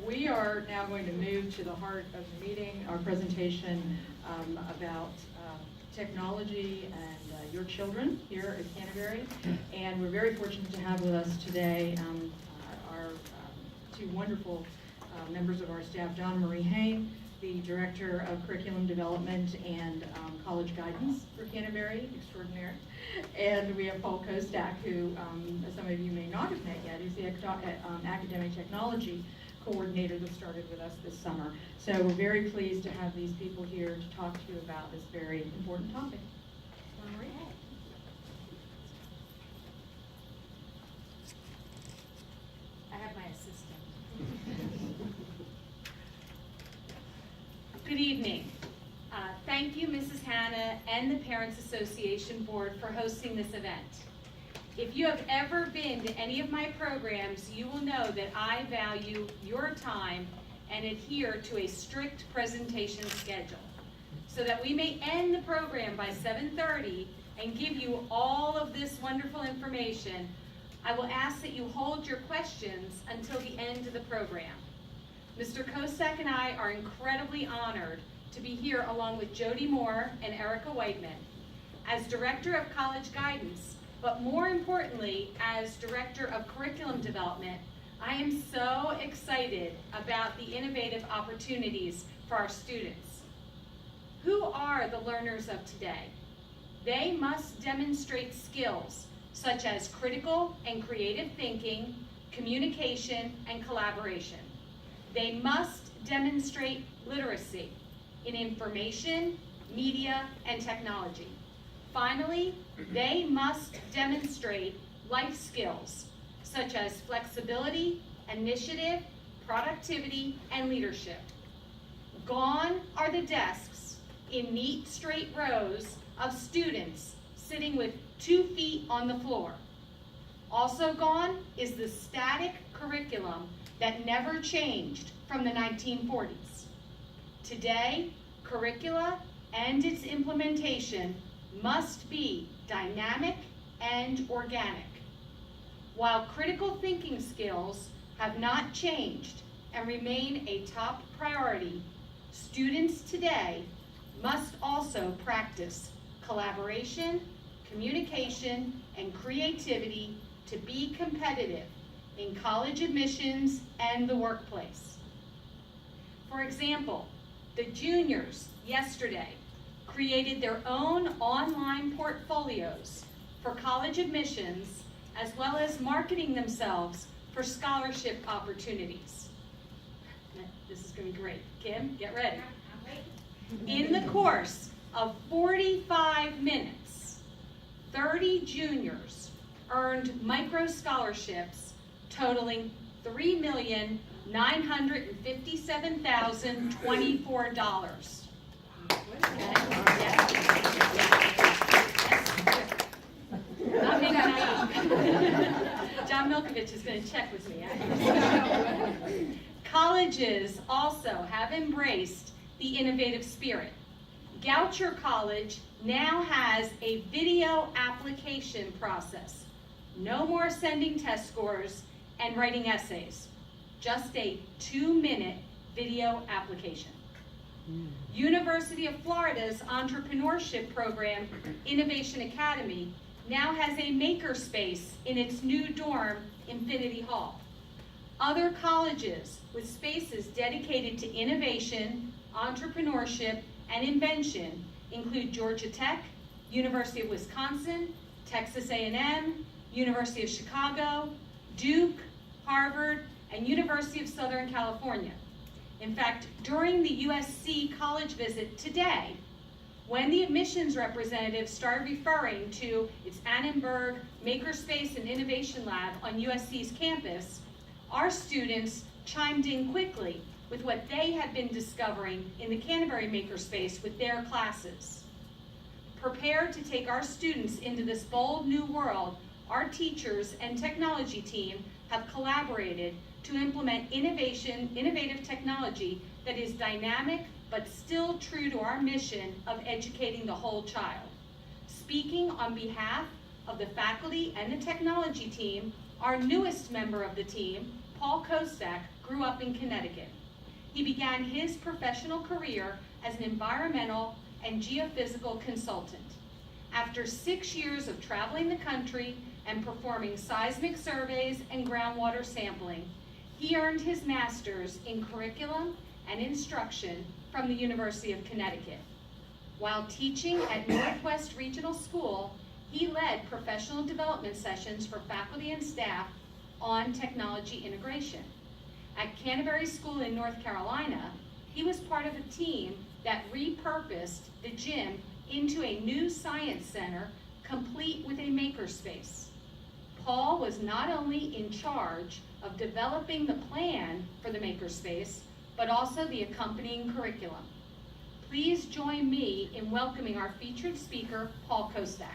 We are now going to move to the heart of the meeting, our presentation about technology and your children here at Canterbury. And we're very fortunate to have with us today our two wonderful members of our staff, Donna Marie Hain, the Director of Curriculum Development and College Guidance for Canterbury, extraordinary. And we have Paul Kostak, who some of you may not have met yet. He's the Academic Technology Coordinator that started with us this summer. So we're very pleased to have these people here to talk to you about this very important topic. Donna Marie? I have my assistant. Good evening. Thank you, Mrs. Hanna and the Parents Association Board for hosting this event. If you have ever been to any of my programs, you will know that I value your time and adhere to a strict presentation schedule so that we may end the program by 7:30 and give you all of this wonderful information. I will ask that you hold your questions until the end of the program. Mr. Kostak and I are incredibly honored to be here along with Jody Moore and Erica Whiteman. As Director of College Guidance, but more importantly, as Director of Curriculum Development, I am so excited about the innovative opportunities for our students. Who are the learners of today? They must demonstrate skills such as critical and creative thinking, communication, and collaboration. They must demonstrate literacy in information, media, and technology. Finally, they must demonstrate life skills such as flexibility, initiative, productivity, and leadership. Gone are the desks in neat straight rows of students sitting with 2 feet on the floor. Also gone is the static curriculum that never changed from the 1940s. Today, curricula and its implementation must be dynamic and organic. While critical thinking skills have not changed and remain a top priority, students today must also practice collaboration, communication, and creativity to be competitive in college admissions and the workplace. For example, the juniors yesterday created their own online portfolios for college admissions, as well as marketing themselves for scholarship opportunities. This is going to be great. Kim, get ready. In the course of 45 minutes, 30 juniors earned micro scholarships totaling $3,957,024. Not me, John Milkovich is going to check with me. Colleges also have embraced the innovative spirit. Goucher College now has a video application process. No more sending test scores and writing essays. Just a 2-minute video application. University of Florida's entrepreneurship program, Innovation Academy, now has a Makerspace in its new dorm, Infinity Hall. Other colleges with spaces dedicated to innovation, entrepreneurship, and invention include Georgia Tech, University of Wisconsin, Texas A&M, University of Chicago, Duke, Harvard, and University of Southern California. In fact, during the USC college visit today, when the admissions representatives started referring to its Annenberg Makerspace and Innovation Lab on USC's campus, our students chimed in quickly with what they had been discovering in the Canterbury Makerspace with their classes. Prepared to take our students into this bold new world, our teachers and technology team have collaborated to implement innovative technology that is dynamic but still true to our mission of educating the whole child. Speaking on behalf of the faculty and the technology team, our newest member of the team, Paul Kostak, grew up in Connecticut. He began his professional career as an environmental and geophysical consultant. After 6 years of traveling the country and performing seismic surveys and groundwater sampling, he earned his master's in curriculum and instruction from the University of Connecticut. While teaching at Northwest Regional School, he led professional development sessions for faculty and staff on technology integration. At Canterbury School in North Carolina, he was part of a team that repurposed the gym into a new science center, complete with a makerspace. Paul was not only in charge of developing the plan for the makerspace, but also the accompanying curriculum. Please join me in welcoming our featured speaker, Paul Kostak.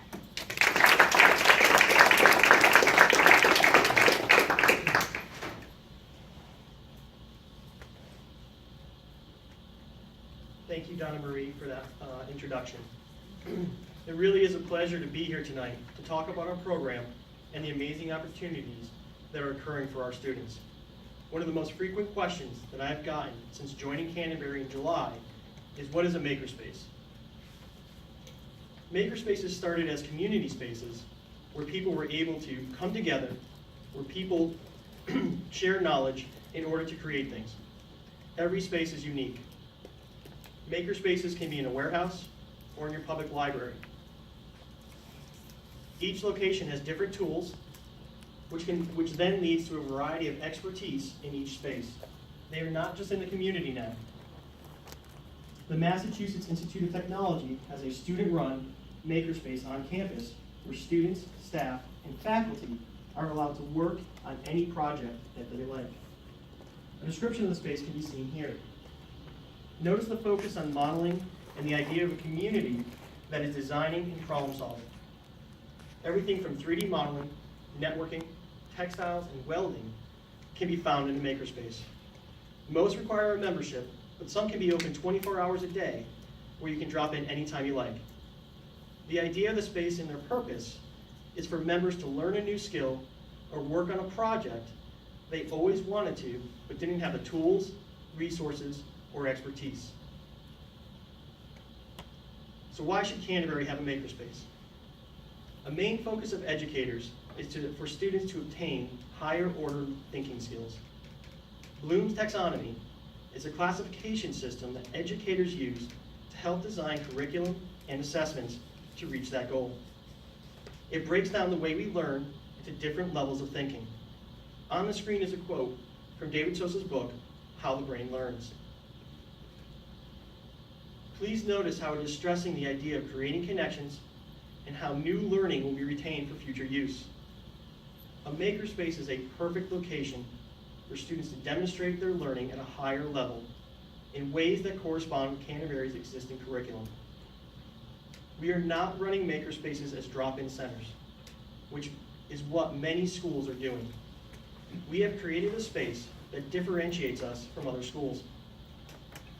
Thank you, Donna Marie, for that introduction. It really is a pleasure to be here tonight to talk about our program and the amazing opportunities that are occurring for our students. One of the most frequent questions that I've gotten since joining Canterbury in July is, what is a makerspace? Makerspaces started as community spaces where people were able to come together, where people share knowledge in order to create things. Every space is unique. Makerspaces can be in a warehouse or in your public library. Each location has different tools, which then leads to a variety of expertise in each space. They are not just in the community now. The Massachusetts Institute of Technology has a student-run makerspace on campus where students, staff, and faculty are allowed to work on any project that they like. A description of the space can be seen here. Notice the focus on modeling and the idea of a community that is designing and problem solving. Everything from 3D modeling, networking, textiles, and welding can be found in a makerspace. Most require a membership, but some can be open 24 hours a day where you can drop in anytime you like. The idea of the space and their purpose is for members to learn a new skill or work on a project they always wanted to, but didn't have the tools, resources, or expertise. So why should Canterbury have a makerspace? A main focus of educators is for students to obtain higher order thinking skills. Bloom's taxonomy is a classification system that educators use to help design curriculum and assessments to reach that goal. It breaks down the way we learn into different levels of thinking. On the screen is a quote from David Sosa's book, How the Brain Learns. Please notice how it is stressing the idea of creating connections and how new learning will be retained for future use. A makerspace is a perfect location for students to demonstrate their learning at a higher level in ways that correspond with Canterbury's existing curriculum. We are not running makerspaces as drop-in centers, which is what many schools are doing. We have created a space that differentiates us from other schools.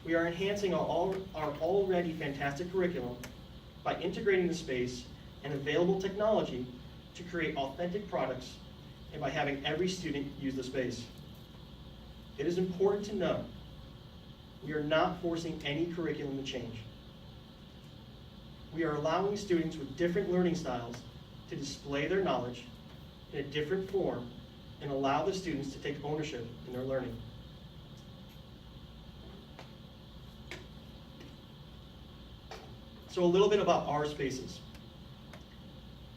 We are enhancing our already fantastic curriculum by integrating the space and available technology to create authentic products and by having every student use the space. It is important to know we are not forcing any curriculum to change. We are allowing students with different learning styles to display their knowledge in a different form and allow the students to take ownership in their learning. So a little bit about our spaces.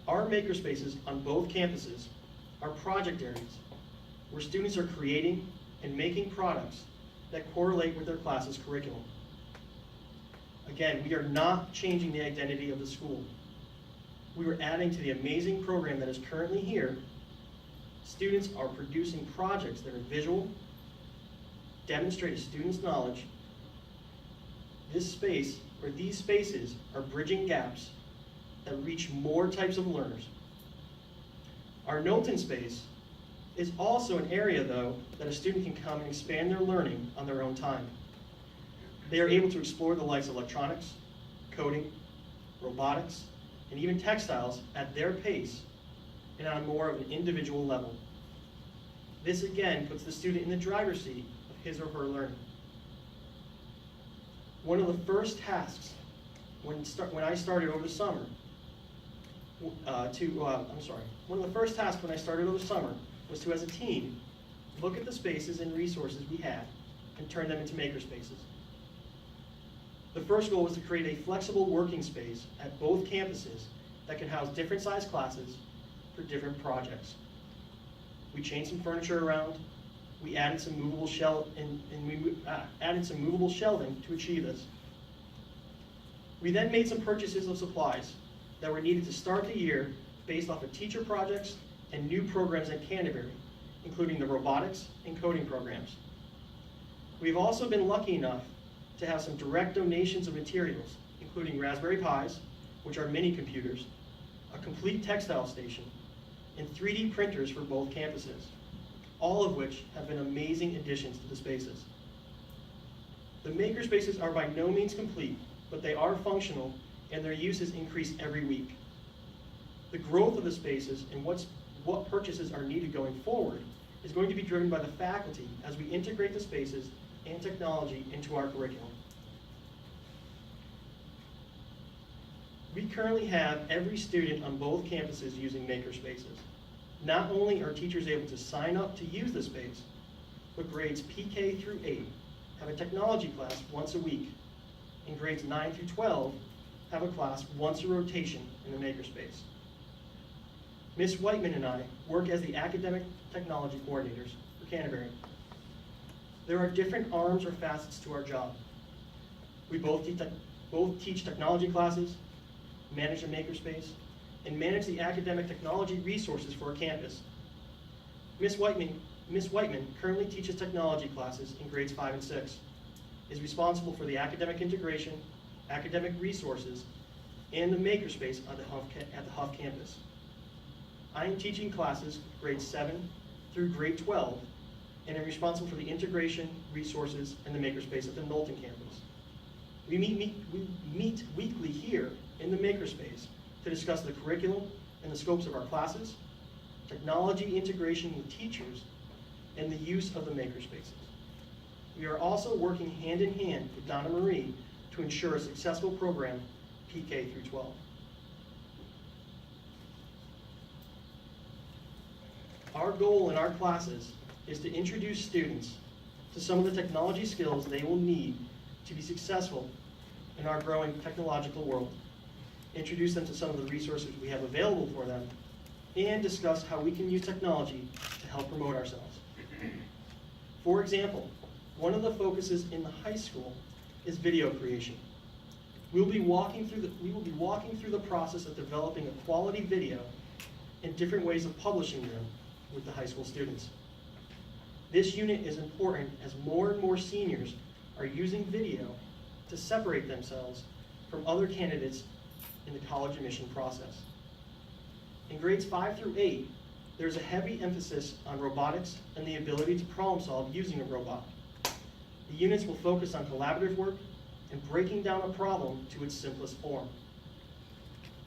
Our makerspaces on both campuses are project areas where students are creating and making products that correlate with their class's curriculum. Again, we are not changing the identity of the school. We are adding to the amazing program that is currently here. Students are producing projects that are visual, demonstrate a student's knowledge. This space, or these spaces, are bridging gaps that reach more types of learners. Our Knowlton space is also an area, though, that a student can come and expand their learning on their own time. They are able to explore the likes of electronics, coding, robotics, and even textiles at their pace and on more of an individual level. This again puts the student in the driver's seat of his or her learning. One of the first tasks when I started over the summer, one of the first tasks when I started over the summer was to, as a team, look at the spaces and resources we had and turn them into makerspaces. The first goal was to create a flexible working space at both campuses that could house different sized classes for different projects. We changed some furniture around, we added some movable added some movable shelving to achieve this. We then made some purchases of supplies that were needed to start the year based off of teacher projects and new programs at Canterbury, including the robotics and coding programs. We've also been lucky enough to have some direct donations of materials, including Raspberry Pis, which are mini computers, a complete textile station, and 3D printers for both campuses, all of which have been amazing additions to the spaces. The makerspaces are by no means complete, but they are functional and their uses increase every week. The growth of the spaces and what purchases are needed going forward is going to be driven by the faculty as we integrate the spaces and technology into our curriculum. We currently have every student on both campuses using Makerspaces. Not only are teachers able to sign up to use the space, but grades PK through 8 have a technology class once a week, and grades 9 through 12 have a class once a rotation in the Makerspace. Ms. Whiteman and I work as the academic technology coordinators for Canterbury. There are different arms or facets to our job. We both teach technology classes, manage a makerspace, and manage the academic technology resources for our campus. Ms. Whiteman currently teaches technology classes in grades 5 and 6, is responsible for the academic integration, academic resources, and the makerspace at the Huff campus. I am teaching classes grades 7 through grade 12, and am responsible for the integration, resources, and the makerspace at the Knowlton campus. We meet weekly here in the makerspace to discuss the curriculum and the scopes of our classes, technology integration with teachers, and the use of the makerspaces. We are also working hand in hand with Donna Marie to ensure a successful program PK through 12. Our goal in our classes is to introduce students to some of the technology skills they will need to be successful in our growing technological world, introduce them to some of the resources we have available for them, and discuss how we can use technology to help promote ourselves. For example, one of the focuses in the high school is video creation. We will be walking through the process of developing a quality video and different ways of publishing them with the high school students. This unit is important as more and more seniors are using video to separate themselves from other candidates in the college admission process. In grades 5 through 8, there's a heavy emphasis on robotics and the ability to problem solve using a robot. The units will focus on collaborative work and breaking down a problem to its simplest form.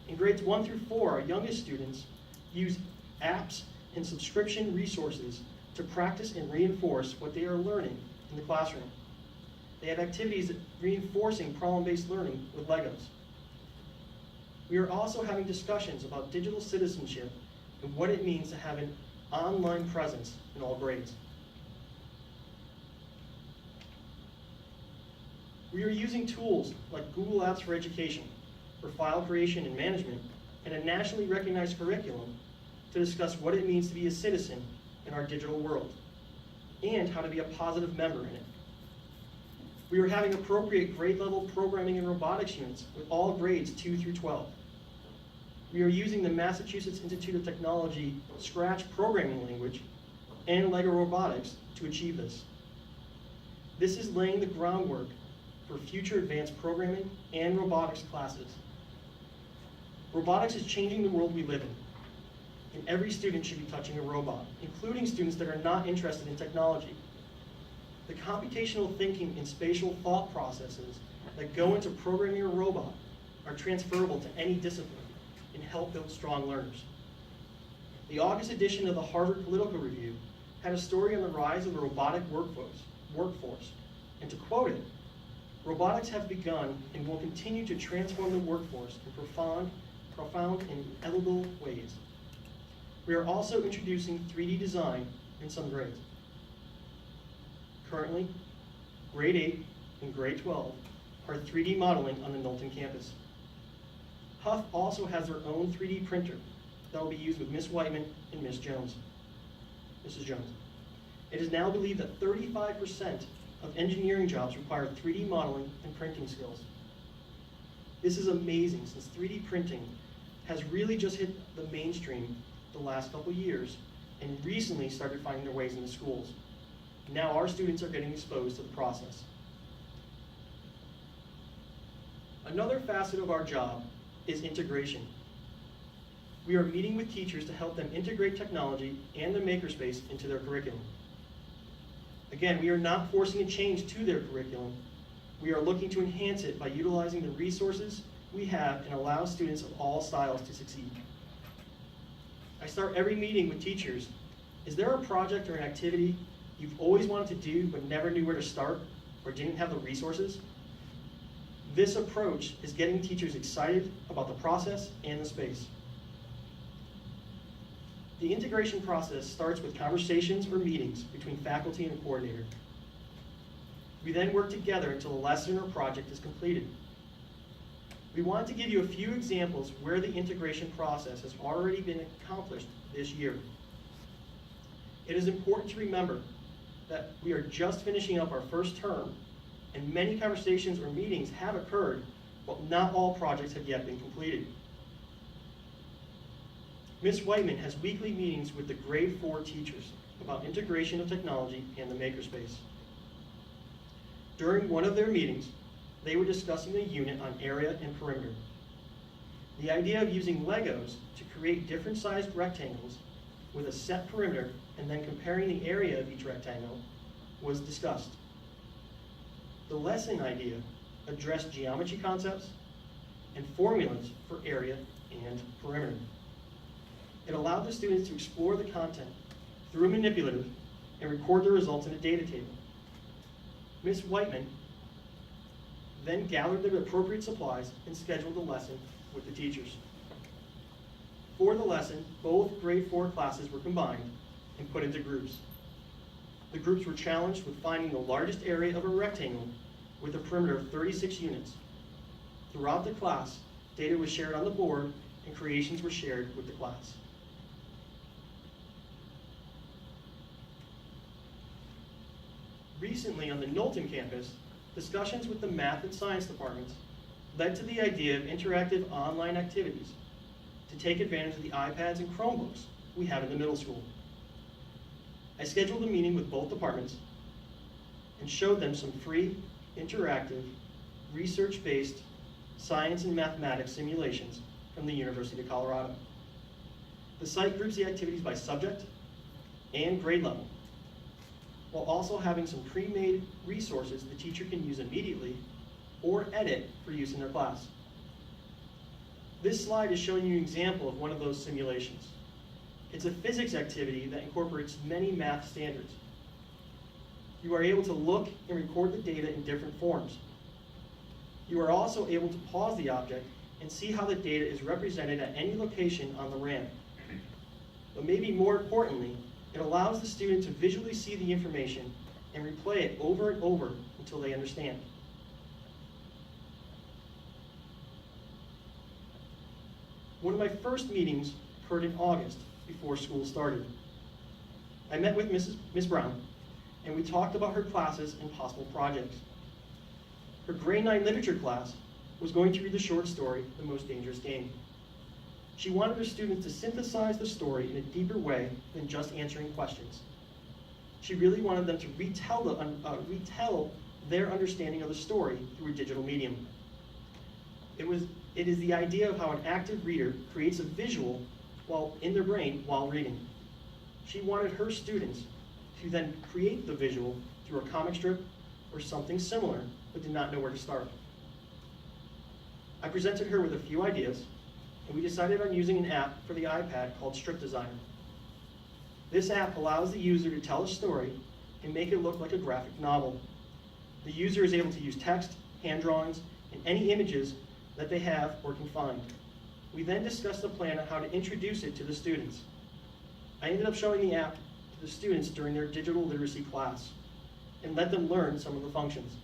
In grades 1 through 4, our youngest students use apps and subscription resources to practice and reinforce what they are learning in the classroom. They have activities reinforcing problem-based learning with Legos. We are also having discussions about digital citizenship and what it means to have an online presence in all grades. We are using tools like Google Apps for Education, for file creation and management, and a nationally recognized curriculum to discuss what it means to be a citizen in our digital world, and how to be a positive member in it. We are having appropriate grade level programming and robotics units with all grades 2 through 12. We are using the Massachusetts Institute of Technology Scratch programming language and LEGO Robotics to achieve this. This is laying the groundwork for future advanced programming and robotics classes. Robotics is changing the world we live in, and every student should be touching a robot, including students that are not interested in technology. The computational thinking and spatial thought processes that go into programming a robot are transferable to any discipline and help build strong learners. The August edition of the Harvard Political Review had a story on the rise of the robotic workforce. And to quote it, "Robotics have begun and will continue to transform the workforce in profound and inevitable ways." We are also introducing 3D design in some grades. Currently, grade 8 and grade 12 are 3D modeling on the Knowlton campus. Huff also has their own 3D printer that will be used with Ms. Whiteman and Mrs. Jones. It is now believed that 35% of engineering jobs require 3D modeling and printing skills. This is amazing, since 3D printing has really just hit the mainstream the last couple years and recently started finding their ways into schools. Now our students are getting exposed to the process. Another facet of our job is integration. We are meeting with teachers to help them integrate technology and the makerspace into their curriculum. Again, we are not forcing a change to their curriculum. We are looking to enhance it by utilizing the resources we have and allow students of all styles to succeed. I start every meeting with teachers. Is there a project or an activity you've always wanted to do but never knew where to start or didn't have the resources? This approach is getting teachers excited about the process and the space. The integration process starts with conversations or meetings between faculty and a coordinator. We then work together until a lesson or project is completed. We want to give you a few examples where the integration process has already been accomplished this year. It is important to remember that we are just finishing up our first term, and many conversations or meetings have occurred, but not all projects have yet been completed. Ms. Whiteman has weekly meetings with the grade 4 teachers about integration of technology and the makerspace. During one of their meetings, they were discussing a unit on area and perimeter. The idea of using Legos to create different sized rectangles with a set perimeter and then comparing the area of each rectangle was discussed. The lesson idea addressed geometry concepts and formulas for area and perimeter. It allowed the students to explore the content through a manipulative and record the results in a data table. Ms. Whiteman then gathered the appropriate supplies and scheduled the lesson with the teachers. For the lesson, both grade 4 classes were combined and put into groups. The groups were challenged with finding the largest area of a rectangle with a perimeter of 36 units. Throughout the class, data was shared on the board and creations were shared with the class. Recently on the Knowlton campus, discussions with the math and science departments led to the idea of interactive online activities to take advantage of the iPads and Chromebooks we have in the middle school. I scheduled a meeting with both departments and showed them some free, interactive, research-based science and mathematics simulations from the University of Colorado. The site groups the activities by subject and grade level, while also having some pre-made resources the teacher can use immediately or edit for use in their class. This slide is showing you an example of one of those simulations. It's a physics activity that incorporates many math standards. You are able to look and record the data in different forms. You are also able to pause the object and see how the data is represented at any location on the ramp. But maybe more importantly, it allows the student to visually see the information and replay it over and over until they understand. One of my first meetings occurred in August before school started. I met with Ms. Brown, and we talked about her classes and possible projects. Her grade 9 literature class was going to read the short story, The Most Dangerous Game. She wanted her students to synthesize the story in a deeper way than just answering questions. She really wanted them to retell their understanding of the story through a digital medium. It is the idea of how an active reader creates a visual in their brain while reading. She wanted her students to then create the visual through a comic strip or something similar, but did not know where to start. I presented her with a few ideas, and we decided on using an app for the iPad called Strip Designer. This app allows the user to tell a story and make it look like a graphic novel. The user is able to use text, hand drawings, and any images that they have or can find. We then discussed the plan on how to introduce it to the students. I ended up showing the app to the students during their digital literacy class and let them learn some of the functions.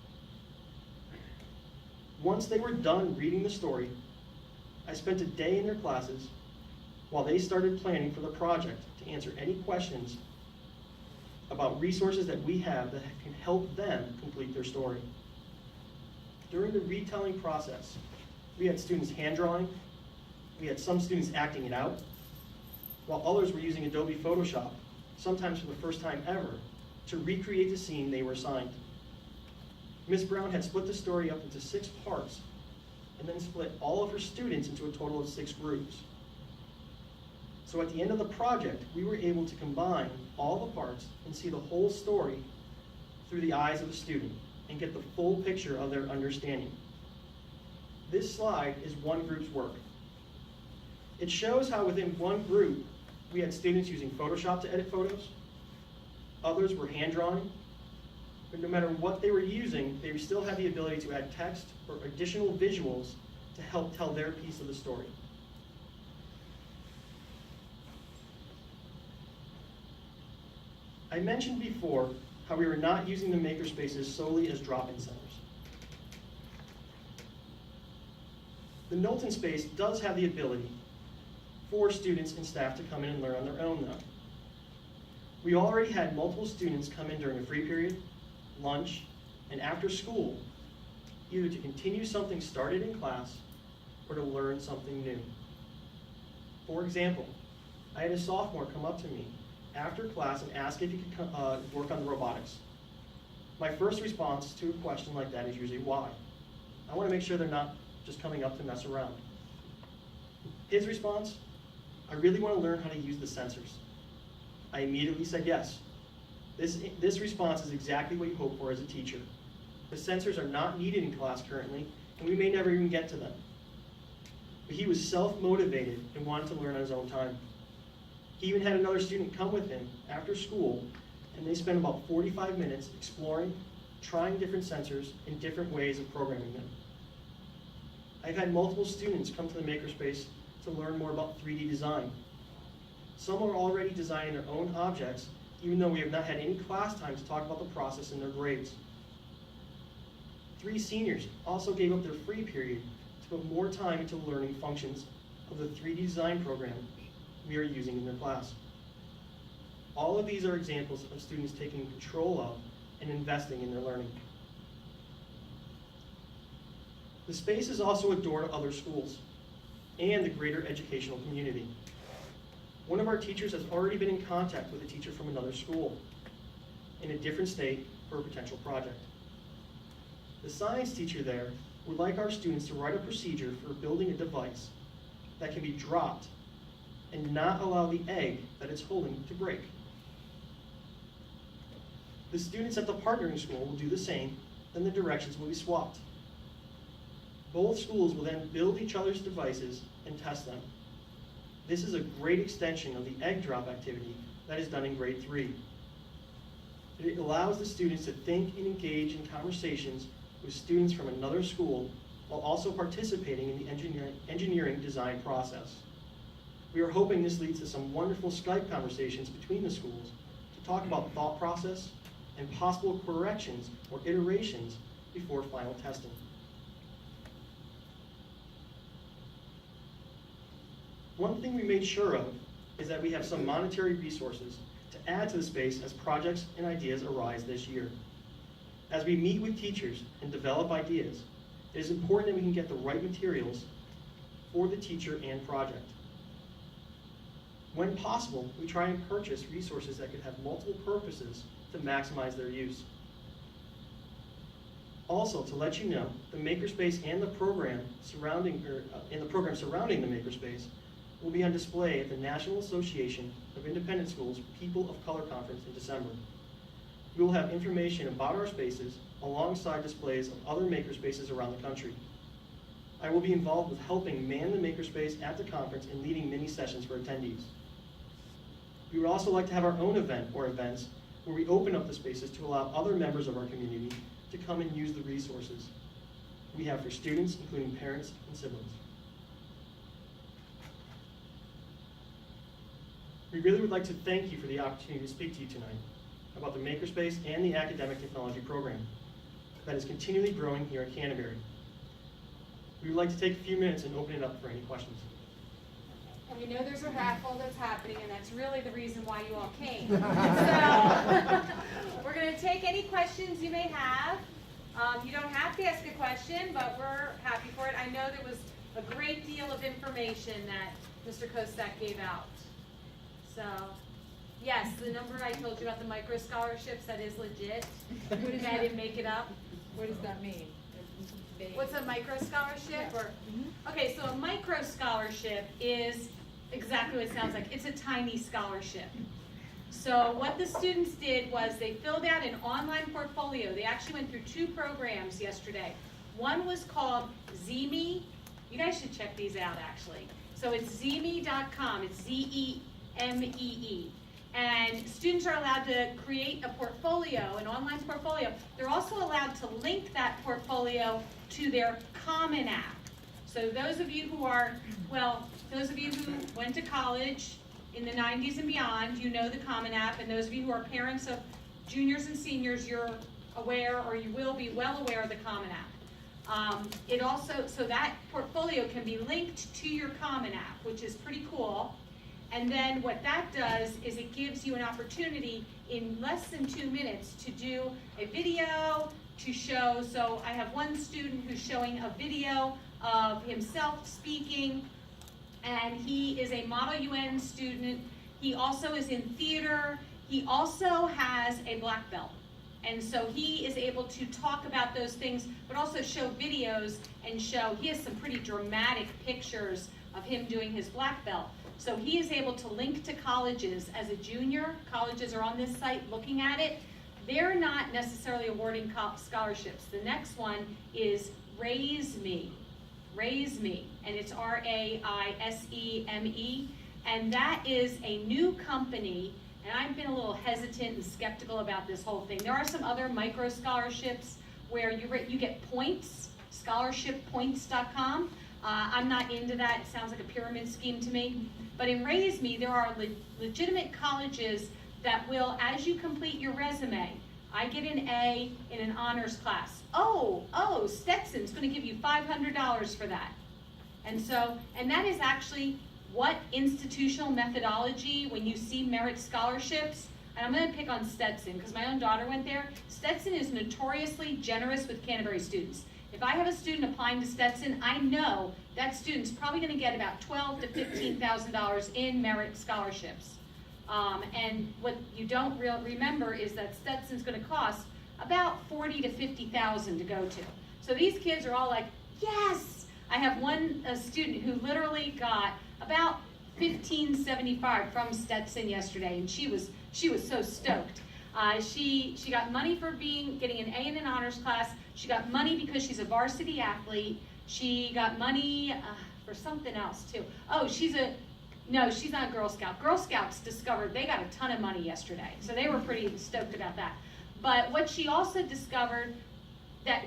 Once they were done reading the story, I spent a day in their classes while they started planning for the project to answer any questions about resources that we have that can help them complete their story. During the retelling process, we had students hand drawing, we had some students acting it out, while others were using Adobe Photoshop, sometimes for the first time ever, to recreate the scene they were assigned. Ms. Brown had split the story up into 6 parts and then split all of her students into a total of 6 groups. So at the end of the project, we were able to combine all the parts and see the whole story through the eyes of the student and get the full picture of their understanding. This slide is one group's work. It shows how within one group, we had students using Photoshop to edit photos, others were hand drawing, but no matter what they were using, they still had the ability to add text or additional visuals to help tell their piece of the story. I mentioned before how we were not using the Makerspaces solely as drop-in centers. The Knowlton space does have the ability for students and staff to come in and learn on their own though. We already had multiple students come in during a free period, lunch, and after school, either to continue something started in class or to learn something new. For example, I had a sophomore come up to me after class and ask if he could work on the robotics. My first response to a question like that is usually why. I want to make sure they're not just coming up to mess around. His response, I really want to learn how to use the sensors. I immediately said yes. This response is exactly what you hope for as a teacher. The sensors are not needed in class currently, and we may never even get to them. But he was self-motivated and wanted to learn on his own time. He even had another student come with him after school, and they spent about 45 minutes exploring, trying different sensors and different ways of programming them. I've had multiple students come to the Makerspace to learn more about 3D design. Some are already designing their own objects, even though we have not had any class time to talk about the process in their grades. 3 seniors also gave up their free period to put more time into learning functions of the 3D design program we are using in their class. All of these are examples of students taking control of and investing in their learning. The space is also a door to other schools and the greater educational community. One of our teachers has already been in contact with a teacher from another school in a different state for a potential project. The science teacher there would like our students to write a procedure for building a device that can be dropped and not allow the egg that it's holding to break. The students at the partnering school will do the same, then the directions will be swapped. Both schools will then build each other's devices and test them. This is a great extension of the egg drop activity that is done in grade 3. It allows the students to think and engage in conversations with students from another school while also participating in the engineering design process. We are hoping this leads to some wonderful Skype conversations between the schools to talk about the thought process and possible corrections or iterations before final testing. One thing we made sure of is that we have some monetary resources to add to the space as projects and ideas arise this year. As we meet with teachers and develop ideas, it is important that we can get the right materials for the teacher and project. When possible, we try and purchase resources that could have multiple purposes to maximize their use. Also, to let you know, the Makerspace and the program surrounding the Makerspace will be on display at the National Association of Independent Schools People of Color Conference in December. We will have information about our spaces alongside displays of other Makerspaces around the country. I will be involved with helping man the Makerspace at the conference and leading mini sessions for attendees. We would also like to have our own event or events where we open up the spaces to allow other members of our community to come and use the resources we have for students, including parents and siblings. We really would like to thank you for the opportunity to speak to you tonight about the Makerspace and the Academic Technology Program that is continually growing here at Canterbury. We would like to take a few minutes and open it up for any questions. And we know there's a raffle that's happening, and that's really the reason why you all came. So, we're going to take any questions you may have. You don't have to ask a question, but we're happy for it. I know there was a great deal of information that Mr. Kostak gave out. So, yes, the number I told you about the micro scholarships, that is legit. I didn't make it up. What does that mean? What's a micro scholarship? Or okay, so a micro scholarship is exactly what it sounds like. It's a tiny scholarship. So what the students did was they filled out an online portfolio. They actually went through 2 programs yesterday. One was called Zeme. You guys should check these out actually. So it's zeme.com. It's Z-E-M-E-E. And students are allowed to create a portfolio, an online portfolio. They're also allowed to link that portfolio to their Common App. So those of you who are, well, those of you who went to college in the 90s and beyond, you know the Common App, and those of you who are parents of juniors and seniors, you're aware, or you will be well aware of the Common App. It also, so that portfolio can be linked to your Common App, which is pretty cool. And then what that does is it gives you an opportunity in less than 2 minutes to do a video to show. So I have one student who's showing a video of himself speaking, and he is a Model UN student. He also is in theater. He also has a black belt. And so he is able to talk about those things, but also show videos and show, he has some pretty dramatic pictures of him doing his black belt. So he is able to link to colleges as a junior. Colleges are on this site looking at it. They're not necessarily awarding scholarships. The next one is Raise Me. Raise Me, and it's R-A-I-S-E-M-E. And that is a new company, and I've been a little hesitant and skeptical about this whole thing. There are some other micro scholarships where you get points, scholarshippoints.com. I'm not into that. It sounds like a pyramid scheme to me. But in Raise Me, there are legitimate colleges that will, as you complete your resume, I get an A in an honors class. Oh, Stetson's going to give you $500 for that. And so, and that is actually what institutional methodology, when you see merit scholarships, and I'm going to pick on Stetson because my own daughter went there. Stetson is notoriously generous with Canterbury students. If I have a student applying to Stetson, I know that student's probably going to get about $12,000 to $15,000 in merit scholarships. And what you don't remember is that Stetson's going to cost about $40,000 to $50,000 to go to. So these kids are all like, yes! I have one student who literally got about $1,575 from Stetson yesterday, and she was so stoked. She got money for getting an A in an honors class. She got money because she's a varsity athlete. She got money for something else too. Oh, no, she's not a Girl Scout. Girl Scouts discovered they got a ton of money yesterday, so they were pretty stoked about that. But what she also discovered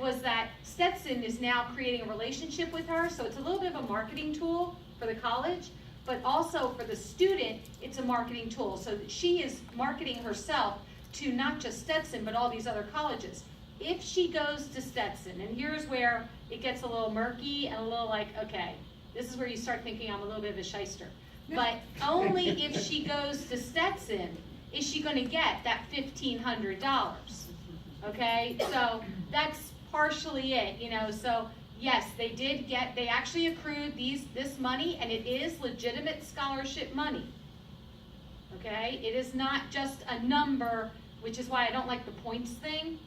was that Stetson is now creating a relationship with her, so it's a little bit of a marketing tool for the college, but also for the student, it's a marketing tool. So that she is marketing herself to not just Stetson, but all these other colleges. If she goes to Stetson, and here's where it gets a little murky and a little like, okay, this is where you start thinking I'm a little bit of a shyster. But only if she goes to Stetson is she going to get that $1,500. Okay, so that's partially it, you know. So yes, they actually accrued this money, and it is legitimate scholarship money. Okay, it is not just a number, which is why I don't like the points thing.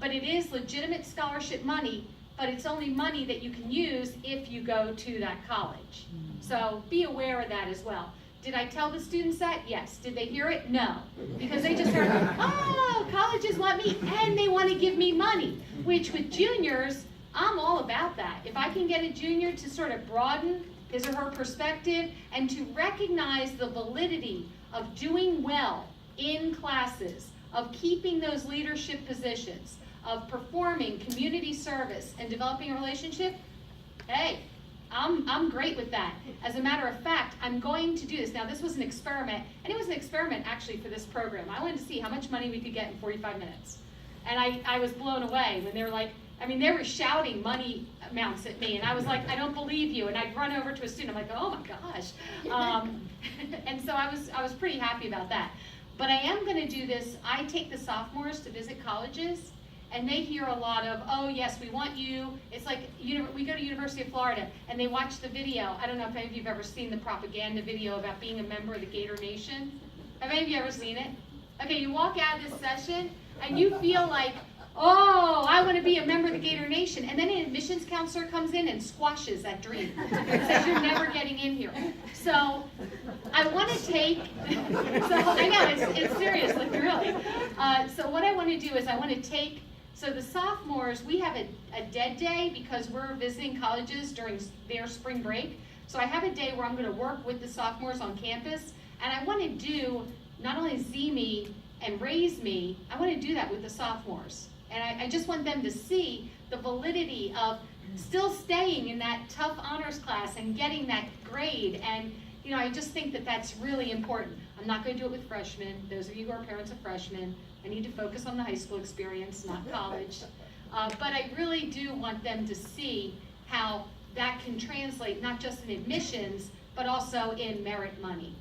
But it is legitimate scholarship money, but it's only money that you can use if you go to that college. So be aware of that as well. Did I tell the students that? Yes. Did they hear it? No. Because they just heard, oh, colleges want me and they want to give me money, which with juniors, I'm all about that. If I can get a junior to sort of broaden his or her perspective and to recognize the validity of doing well in classes, of keeping those leadership positions, of performing community service and developing a relationship, hey, I'm great with that. As a matter of fact, I'm going to do this. Now, this was an experiment, and it was an experiment actually for this program. I wanted to see how much money we could get in 45 minutes. And I was blown away when they were like, I mean, they were shouting money amounts at me, and I was like, I don't believe you. And I'd run over to a student, I'm like, oh my gosh. And so I was pretty happy about that. But I am going to do this. I take the sophomores to visit colleges, and they hear a lot of, oh yes, we want you. It's like, we go to University of Florida, and they watch the video. I don't know if any of you have ever seen the propaganda video about being a member of the Gator Nation. Have any of you ever seen it? Okay, you walk out of this session, and you feel like, oh, I want to be a member of the Gator Nation. And then an admissions counselor comes in and squashes that dream. Says you're never getting in here. So I want to take, so I know, it's serious, like really. So what I want to do is I want to take, so the sophomores, we have a dead day because we're visiting colleges during their spring break. So I have a day where I'm going to work with the sophomores on campus, and I want to do not only Z Me and Raise Me, I want to do that with the sophomores. And I just want them to see the validity of still staying in that tough honors class and getting that grade. And I just think that that's really important. I'm not going to do it with freshmen. Those of you who are parents of freshmen, I need to focus on the high school experience, not college. But I really do want them to see how that can translate not just in admissions, but also in merit money.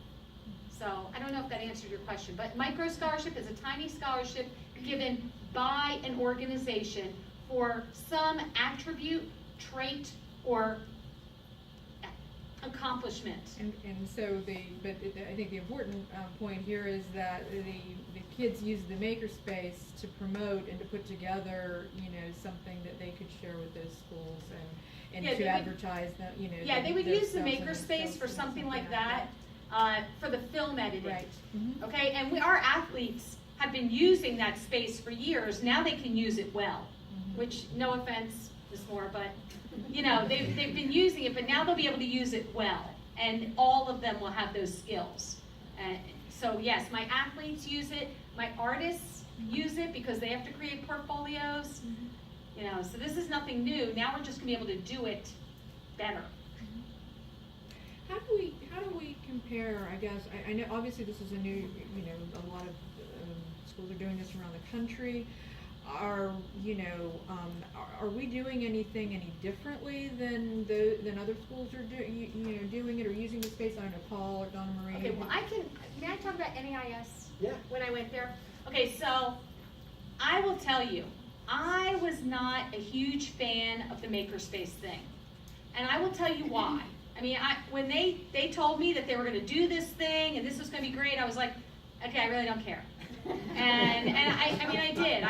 So I don't know if that answered your question, but micro scholarship is a tiny scholarship given by an organization for some attribute, trait, or accomplishment. And so I think the important point here is that the kids use the Makerspace to promote and to put together, something that they could share with those schools and Yeah, to advertise that, Yeah, they would use the themselves and Makerspace for themselves something and like that, for the film editing. Right. Mm-hmm. Okay, and our athletes have been using that space for years. Now they can use it well, which, no offense, Ms. Moore, but they've been using it, but now they'll be able to use it well, and all of them will have those skills. So yes, my athletes use it, my artists use it because they have to create portfolios. So this is nothing new. Now we're just gonna be able to do it better. How do we compare? I guess I know obviously this is a new. A lot of schools are doing this around the country. Are we doing anything any differently than other schools are doing it or using the space? I don't know, Paul or Donna Marie. Okay, well may I talk about NAIS? Yeah. When I went there? Okay, so I will tell you, I was not a huge fan of the Makerspace thing. And I will tell you why. I mean, when they told me that they were going to do this thing and this was going to be great, I was like, okay, I really don't care. And I mean, I did.